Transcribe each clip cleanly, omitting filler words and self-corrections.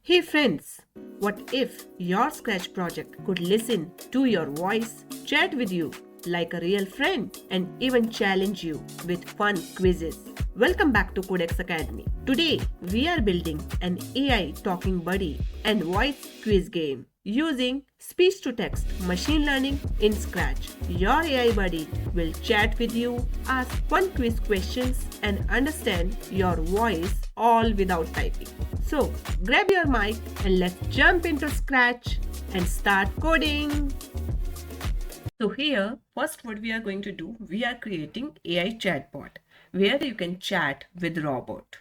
Hey friends, what if your Scratch project could listen to your voice, chat with you like a real friend, and even challenge you with fun quizzes? Welcome back to Kodex Academy. Today, we are building an AI talking buddy and voice quiz game using speech to text machine learning in Scratch. Your AI buddy will chat with you, ask fun quiz questions, and understand your voice all without typing. So, grab your mic and let's jump into Scratch and start coding. So here, first what we are going to do, we are creating AI chatbot where you can chat with robot.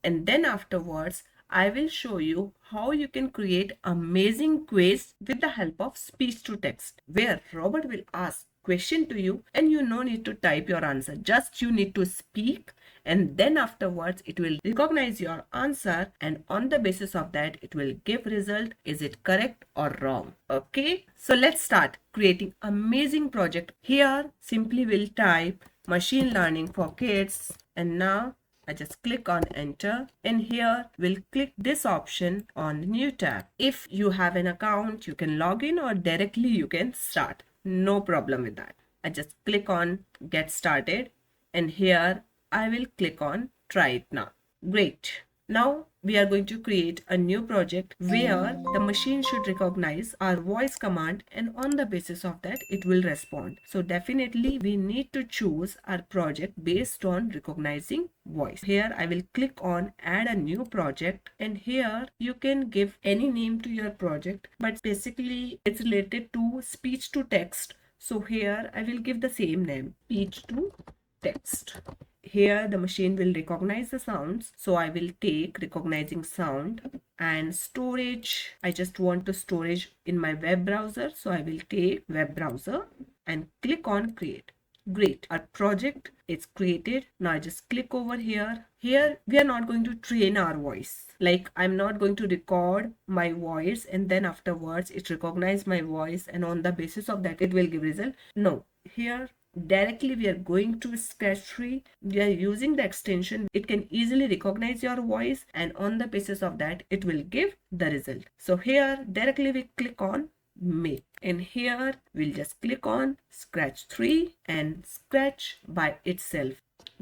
And then afterwards, I will show you how you can create amazing quiz with the help of speech to text, where robot will ask question to you and you no need to type your answer. Just you need to speak, and then afterwards it will recognize your answer, and on the basis of that it will give result, is it correct or wrong. Okay, so let's start creating amazing project. Here simply we'll type machine learning for kids, and now I just click on enter, and here we'll click this option on new tab. If you have an account, you can log in or directly you can start. No problem with that. I just click on get started, and here I will click on try it now. Great. Now we are going to create a new project where the machine should recognize our voice command, and on the basis of that it will respond. So definitely we need to choose our project based on recognizing voice. Here I will click on add a new project, and here you can give any name to your project, but basically it's related to speech to text. So here I will give the same name, speech to text. Here the machine will recognize the sounds, so I will take recognizing sound. And storage, I just want to storage in my web browser, so I will take web browser and click on create. Great, our project is created. Now I just click over here. Here we are not going to train our voice, like I'm not going to record my voice and then afterwards it recognize my voice and on the basis of that it will give result. No, here directly we are going to Scratch tree. We are using the extension. It can easily recognize your voice, and on the basis of that it will give the result. So here directly we click on make, and here we'll just click on Scratch 3 and Scratch by itself.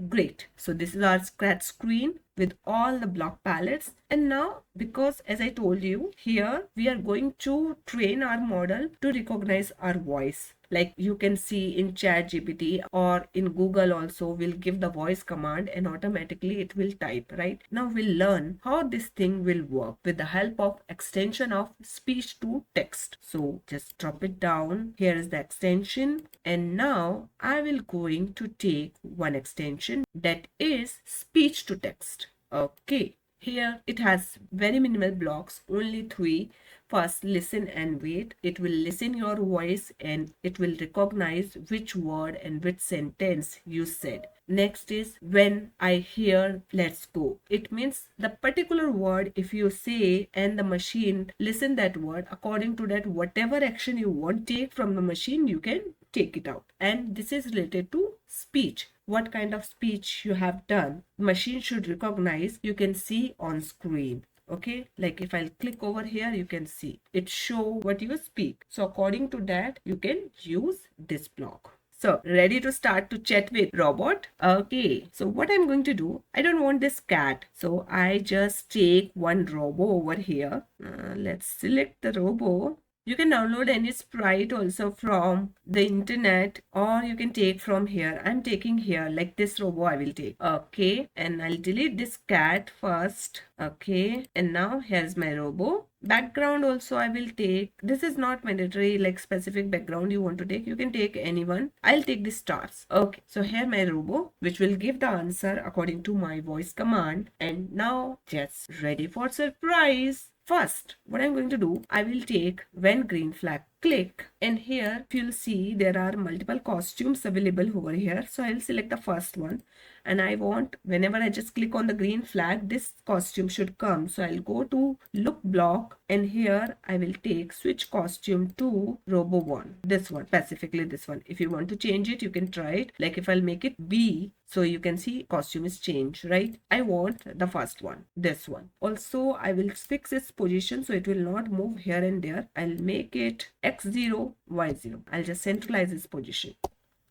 Great. So this is our Scratch screen with all the block palettes. And now, because as I told you, here we are going to train our model to recognize our voice. Like you can see in ChatGPT or in Google also, we'll give the voice command and automatically it will type, right? Now we'll learn how this thing will work with the help of extension of speech to text. So just drop it down. Here is the extension. And now I will going to take one extension that is speech to text. Okay. Here it has very minimal blocks, only 3. First, listen and wait. It will listen your voice and it will recognize which word and which sentence you said. Next is when I hear let's go. It means the particular word if you say and the machine listen that word, according to that whatever action you want to take from the machine you can take it out. And this is related to speech. What kind of speech you have done, machine should recognize. You can see on screen. Okay, like if I'll click over here, you can see it show what you speak. So according to that you can use this block. So ready to start to chat with robot. Okay, so what I'm going to do, I don't want this cat, so I just take one robo over here. Let's select the robo. You can download any sprite also from the internet, or you can take from here. I'm taking here, like this robo I will take. Okay, and I'll delete this cat first. Okay, and now here's my robo. Background also I will take. This is not mandatory, like specific background you want to take. You can take anyone. I'll take the stars. Okay, so here my robo, which will give the answer according to my voice command. And now just ready for surprise. First, what I'm going to do, I will take when green flag click, and here you'll see there are multiple costumes available over here. So I'll select the first one, and I want, whenever I just click on the green flag, this costume should come. So I'll go to look block, and here I will take switch costume to Robo 1. This one, specifically this one. If you want to change it, you can try it. Like if I'll make it B, so you can see costume is changed, right? I want the first one, this one. Also, I will fix its position so it will not move here and there. I'll make it X0, Y0. I'll just centralize its position.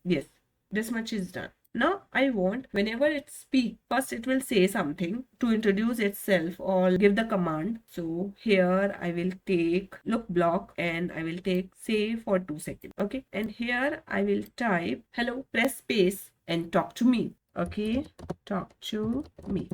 Yes, this much is done. Now I want, whenever it speaks, first it will say something to introduce itself or give the command. So here I will take look block, and I will take say for 2 seconds. Okay, and here I will type hello, press space and talk to me. Okay, talk to me.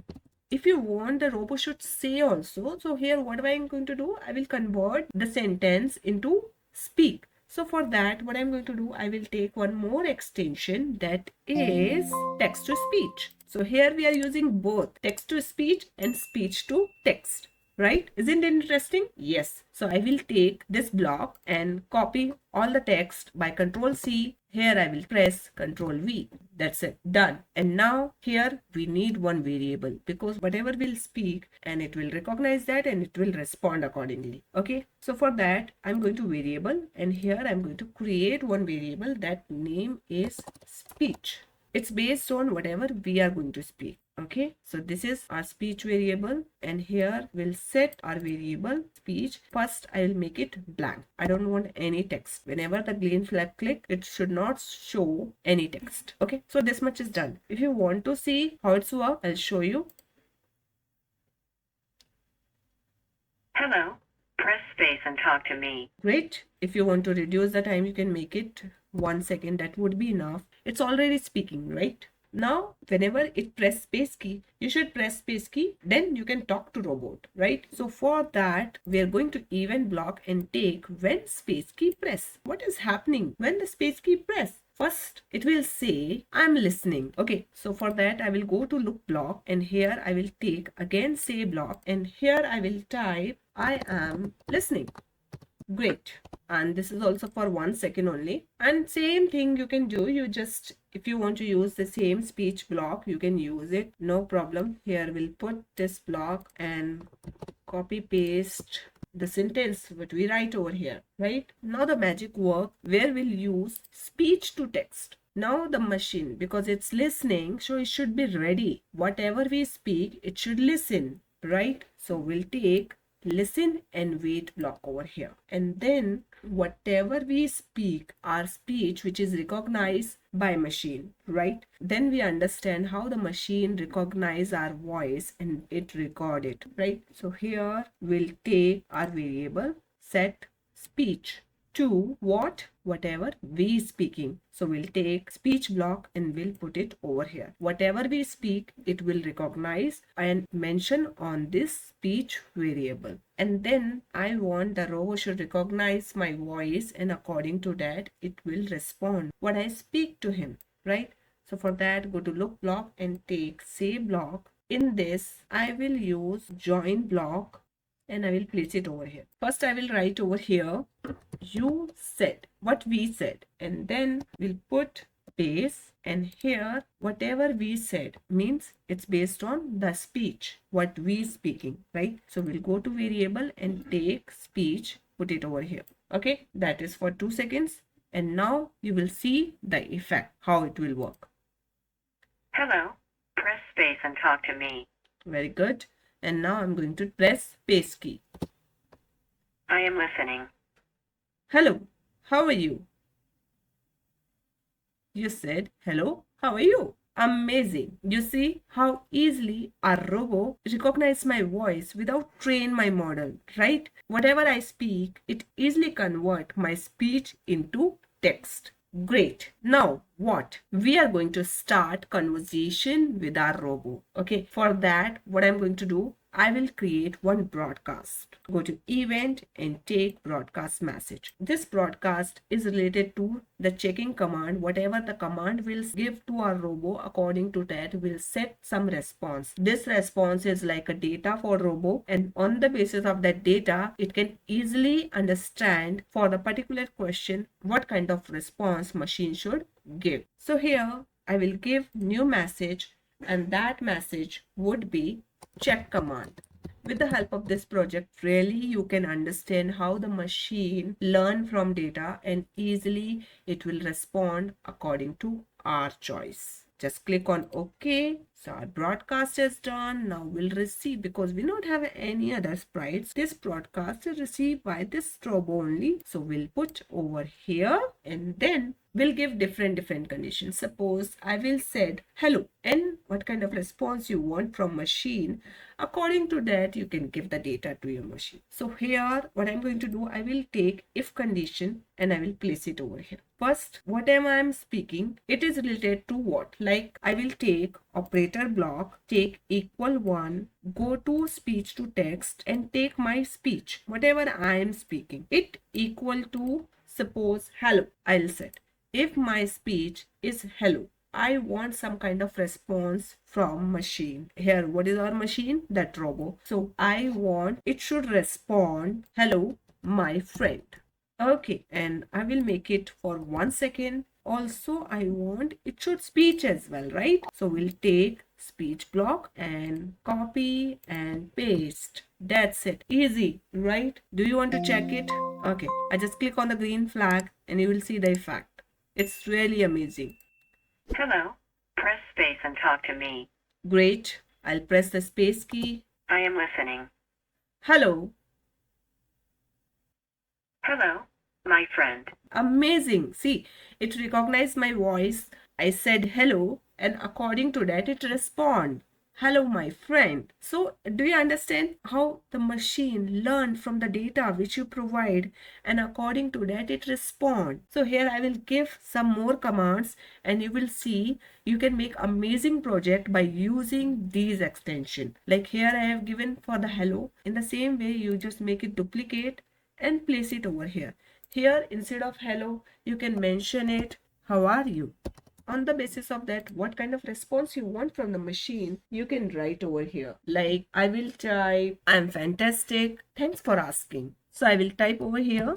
If you want the robot should say also, so here what am I going to do? I will convert the sentence into speak. So for that, what I'm going to do, I will take one more extension, that is text to speech. So here we are using both text to speech and speech to text, right? Isn't it interesting? Yes. So I will take this block and copy all the text by Control C. Here I will press Control V. That's it. Done. And now here we need one variable, because whatever we'll speak, and it will recognize that and it will respond accordingly. Okay. So for that, I'm going to variable, and here I'm going to create one variable. That name is speech. It's based on whatever we are going to speak. Okay, so this is our speech variable, and here we'll set our variable speech. First, I will make it blank. I don't want any text. Whenever the green flag click, it should not show any text. Okay, so this much is done. If you want to see how it's work, I'll show you. Hello, press space and talk to me. Great. If you want to reduce the time, you can make it 1 second. That would be enough. It's already speaking, right? Now, whenever it press space key, you should press space key, then you can talk to robot, right? So for that, we are going to event block and take when space key press. What is happening when the space key press? First, it will say, I'm listening. Okay, so for that, I will go to look block, and here I will take again say block, and here I will type, I am listening. Great. And this is also for 1 second only. And same thing you can do. You just, if you want to use the same speech block, you can use it. No problem. Here we'll put this block and copy paste the sentence what we write over here, right? Now the magic work where we'll use speech to text. Now the machine, because it's listening, so it should be ready. Whatever we speak, it should listen, right? So we'll take listen and wait block over here, and then whatever we speak, our speech which is recognized by machine, right? Then we understand how the machine recognize our voice and it record it, right? So here we'll take our variable set speech to whatever we speaking. So we'll take speech block and we'll put it over here. Whatever we speak, it will recognize and mention on this speech variable. And then I want the robot should recognize my voice, and according to that, it will respond what I speak to him, right? So for that, go to look block and take say block. In this, I will use join block, and I will place it over here. First, I will write over here, you said, what we said, and then we'll put base, and here whatever we said means it's based on the speech, what we speaking, right? So we'll go to variable and take speech, put it over here. Okay, that is for 2 seconds, and now you will see the effect, how it will work. Hello, press space and talk to me. Very good. And now I'm going to press space key. I am listening. Hello, how are you? You said, hello, how are you? Amazing. You see how easily our robot recognize my voice without train my model, right? Whatever I speak, it easily convert my speech into text. Great. Now what? We are going to start conversation with our robot. Okay. For that, what I'm going to do, I will create one broadcast. Go to event and take broadcast message. This broadcast is related to the checking command. Whatever the command will give to our robo, according to that will set some response. This response is like a data for robo, and on the basis of that data it can easily understand for the particular question what kind of response machine should give. So here I will give new message, and that message would be check command. With the help of this project, really you can understand how the machine learn from data, and easily it will respond according to our choice. Just click on OK. So our broadcast is done. Now we'll receive, because we don't have any other sprites, this broadcast is received by this strobo only. So we'll put over here, and then we'll give different conditions. Suppose I will said hello, and what kind of response you want from machine, according to that you can give the data to your machine. So here what I'm going to do, I will take if condition and I will place it over here. First, whatever I'm speaking, it is related to what? Like I will take operator block, take equal 1, go to speech to text and take my speech, whatever I am speaking, it equal to, suppose hello, I'll set. If my speech is hello, I want some kind of response from machine. Here, what is our machine? That robo. So I want it should respond, hello, my friend. Okay, and I will make it for 1 second. Also, I want it should speech as well, right? So we'll take speech block and copy and paste. That's it. Easy, right? Do you want to check it? Okay, I just click on the green flag and you will see the effect. It's really amazing. Hello. Press space and talk to me. Great. I'll press the space key. I am listening. Hello. Hello, my friend. Amazing. See, it recognized my voice. I said hello, and according to that it respond. Hello, my friend. So do you understand how the machine learned from the data which you provide, and according to that it respond? So here I will give some more commands, and you will see you can make amazing project by using these extension. Like here I have given for the hello. In the same way you just make it duplicate and place it over here. Here instead of hello you can mention it how are you. On the basis of that, what kind of response you want from the machine, you can write over here. Like I will type, I'm fantastic, thanks for asking. So I will type over here.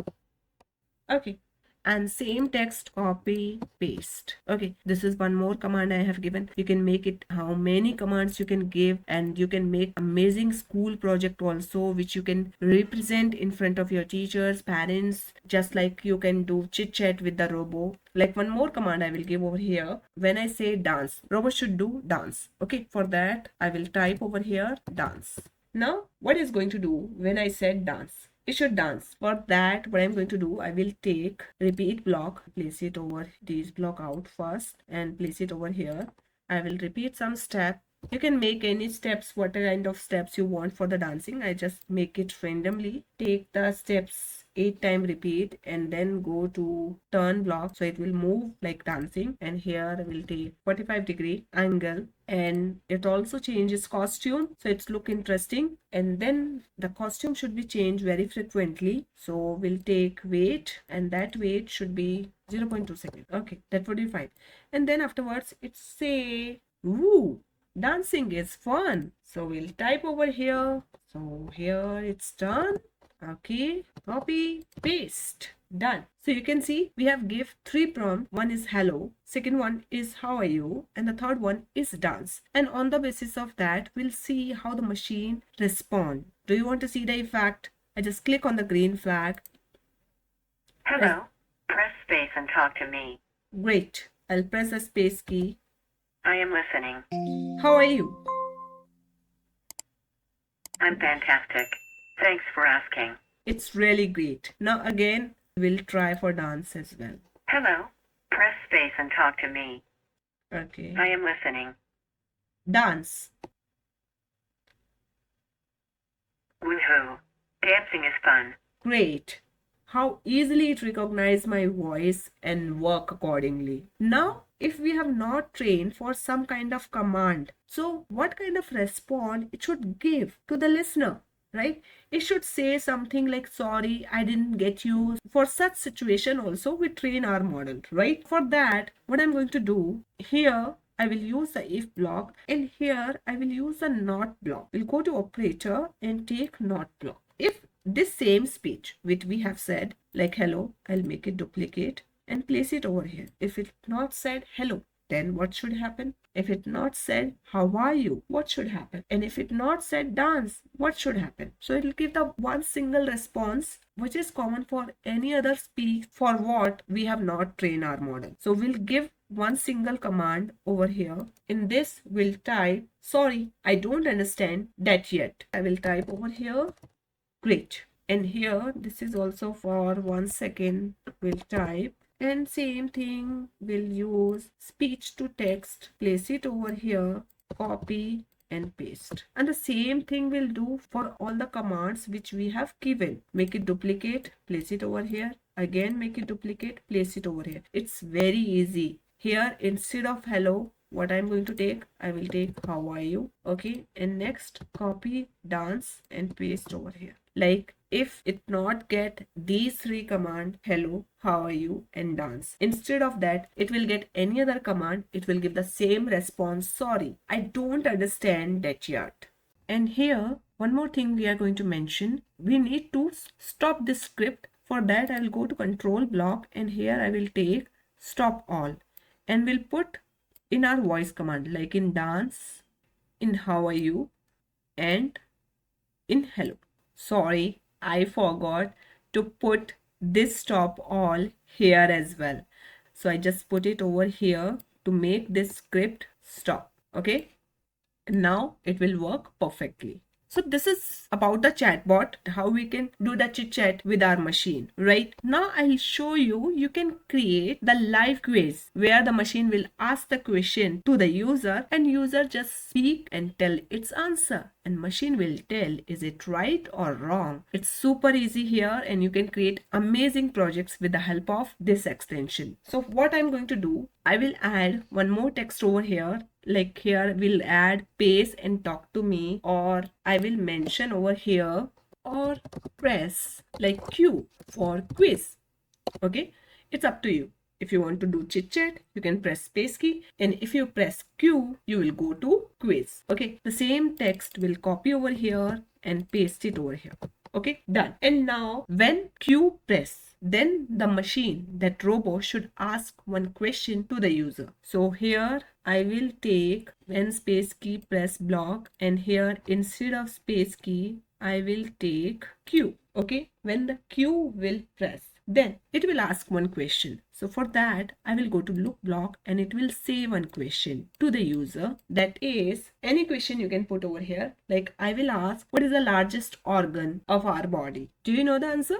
Okay. And same text, copy, paste. Okay, this is one more command I have given. You can make it how many commands you can give, and you can make amazing school project also, which you can represent in front of your teachers, parents, just like you can do chit chat with the robo. Like one more command I will give over here. When I say dance, robot should do dance. Okay, for that I will type over here dance. Now what is going to do when I said dance? It should dance. For that, what I'm going to do, I will take repeat block, place it over this block out first and place it over here. I will repeat some step. You can make any steps, what kind of steps you want for the dancing. I just make it randomly. Take the steps 8 times, repeat, and then go to turn block, so it will move like dancing. And here I will take 45-degree angle, and it also changes costume, so it's look interesting. And then the costume should be changed very frequently, so we'll take weight, and that weight should be 0.2 seconds. Okay, that would be fine. And then afterwards it's say woo, dancing is fun, so we'll type over here. So here it's done. Okay, copy, paste, done. So you can see we have give 3 prompts. One is hello, second one is how are you, and the third one is dance. And on the basis of that, we'll see how the machine respond. Do you want to see the effect? I just click on the green flag. Hello. Press space and talk to me. Great. I'll press the space key. I am listening. How are you? I'm fantastic. Thanks for asking. It's really great. Now again, we'll try for dance as well. Hello. Press space and talk to me. Okay. I am listening. Dance. Woohoo. Dancing is fun. Great. How easily it recognizes my voice and work accordingly. Now if we have not trained for some kind of command, so what kind of response it should give to the listener, right? It should say something like, sorry, I didn't get you. For such situation also we train our model, right? For that, what I'm going to do here, I will use the if block, and here I will use the not block. We'll go to operator and take not block. If this same speech which we have said like hello, I'll make it duplicate and place it over here. If it not said hello, then what should happen? If it not said how are you, what should happen? And if it not said dance, what should happen? So it will give the one single response which is common for any other speech for what we have not trained our model. So we'll give one single command over here. In this we'll type, sorry, I don't understand that yet. I will type over here, great. And here this is also for 1 second, we'll type, and same thing, we'll use speech to text, place it over here, copy and paste. And the same thing we'll do for all the commands which we have given. Make it duplicate, place it over here, again make it duplicate, place it over here. It's very easy. Here instead of hello, what I'm going to take, I will take how are you, okay? And next copy dance and paste over here. Like if it not get these three command, hello, how are you and dance, instead of that it will get any other command, it will give the same response, sorry, I don't understand that yet. And here one more thing we are going to mention, we need to stop this script. For that I will go to control block, and here I will take stop all, and we'll put in our voice command like in dance, in how are you, and in hello. Sorry, I forgot to put this stop all here as well. So I just put it over here to make this script stop. Okay. And now it will work perfectly. So this is about the chatbot, how we can do the chit chat with our machine, right? Now I'll show you, you can create the live quiz where the machine will ask the question to the user and user just speak and tell its answer, and machine will tell is it right or wrong. It's super easy here, and you can create amazing projects with the help of this extension. So what I'm going to do, I will add one more text over here. Like here we'll add pace and talk to me, or I will mention over here, or press like Q for quiz. Okay, it's up to you. If you want to do chit chat, you can press space key, and if you press Q, you will go to quiz. Okay, the same text will copy over here and paste it over here. Okay, done. And now when Q press, then the machine, that robot, should ask one question to the user. So here I will take when space key press block, and here instead of space key I will take Q. Okay, when the Q will press, then it will ask one question. So for that I will go to loop block, and it will say one question to the user. That is any question you can put over here. Like I will ask, what is the largest organ of our body? Do you know the answer?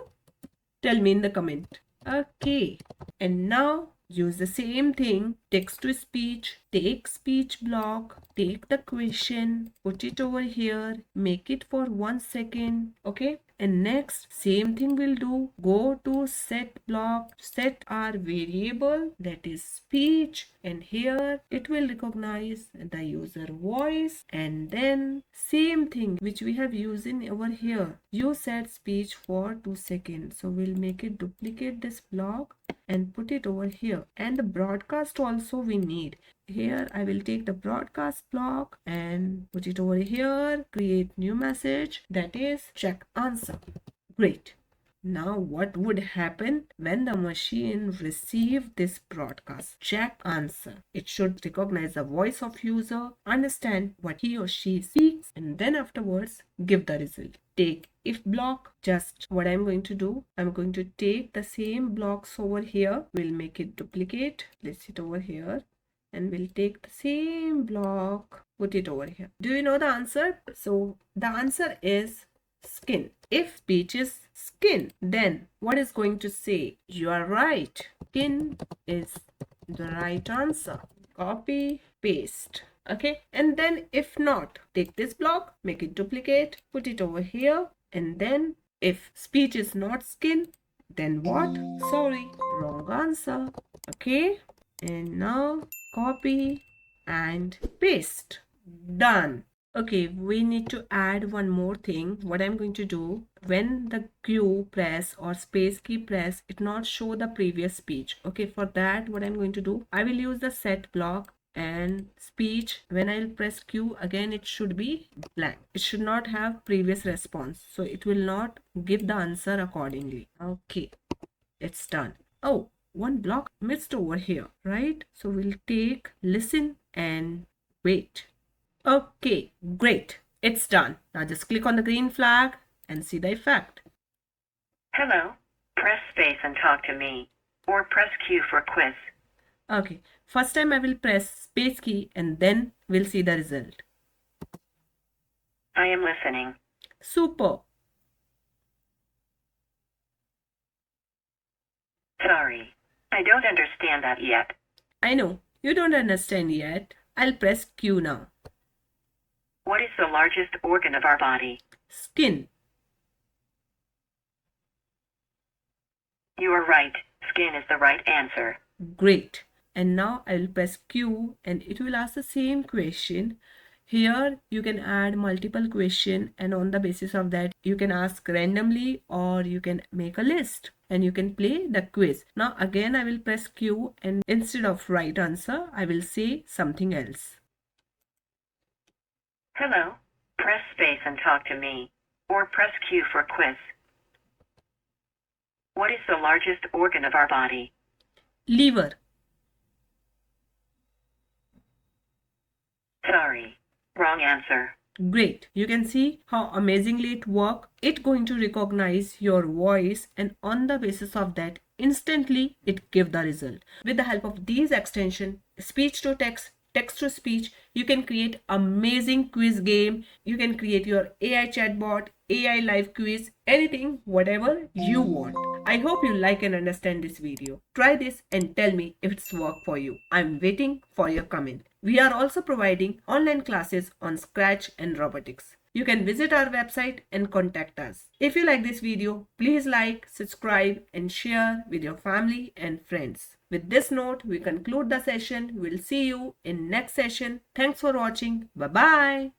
Tell me in the comment. Okay, and now use the same thing, text to speech, take speech block, take the question, put it over here, make it for 1 second. Okay, and next same thing we'll do, go to set block, set our variable, that is speech, and here it will recognize the user voice, and then same thing which we have used in over here, you set speech for 2 seconds. So we'll make it duplicate this block and put it over here, and the broadcast also we need. Here I will take the broadcast block and put it over here, create new message, that is check answer. Great. Now what would happen when the machine receive this broadcast? Check answer. It should recognize the voice of user, understand what he or she speaks, and then afterwards give the result. Take if block. Just what I'm going to do, I'm going to take the same blocks over here, we'll make it duplicate, place it over here, and we'll take the same block, put it over here. Do you know the answer? So the answer is skin. If speech is skin, then what is going to say? You are right. Skin is the right answer. Copy, paste. Okay, and then if not, take this block, make it duplicate, put it over here, and then if speech is not skin, then what? Sorry, wrong answer. Okay, And now copy and paste. Done. Okay, we need to add one more thing. What I'm going to do, when the Q press or space key press, it not show the previous speech. Okay, for that, what I'm going to do, I will use the set block and speech. When I'll press Q again, it should be blank. It should not have previous response. So it will not give the answer accordingly. Okay, it's done. Oh, one block missed over here, right? So we'll take listen and wait. Okay, great. It's done. Now just click on the green flag and see the effect. Hello. Press space and talk to me. Or press Q for quiz. Okay, first time I will press space key and then we'll see the result. I am listening. Super. Sorry. I don't understand that yet. I know, you don't understand yet. I'll press Q now. What is the largest organ of our body? Skin. You are right. Skin is the right answer. Great. And now I will press Q and it will ask the same question. Here you can add multiple questions and on the basis of that you can ask randomly or you can make a list and you can play the quiz. Now again I will press Q and instead of right answer I will say something else. Hello. Press space and talk to me. Or press Q for quiz. What is the largest organ of our body? Liver. Sorry. Wrong answer. Great. You can see how amazingly it works. It's going to recognize your voice and on the basis of that instantly it give the result. With the help of these extension, speech to text, text to speech, you can create amazing quiz game. You can create your AI chatbot, AI live quiz, anything, whatever you want. I hope you like and understand this video. Try this and tell me if it's worked for you. I'm waiting for your comment. We are also providing online classes on Scratch and robotics. You can visit our website and contact us. If you like this video, please like, subscribe and share with your family and friends. With this note, we conclude the session. We'll see you in next session. Thanks for watching. Bye-bye.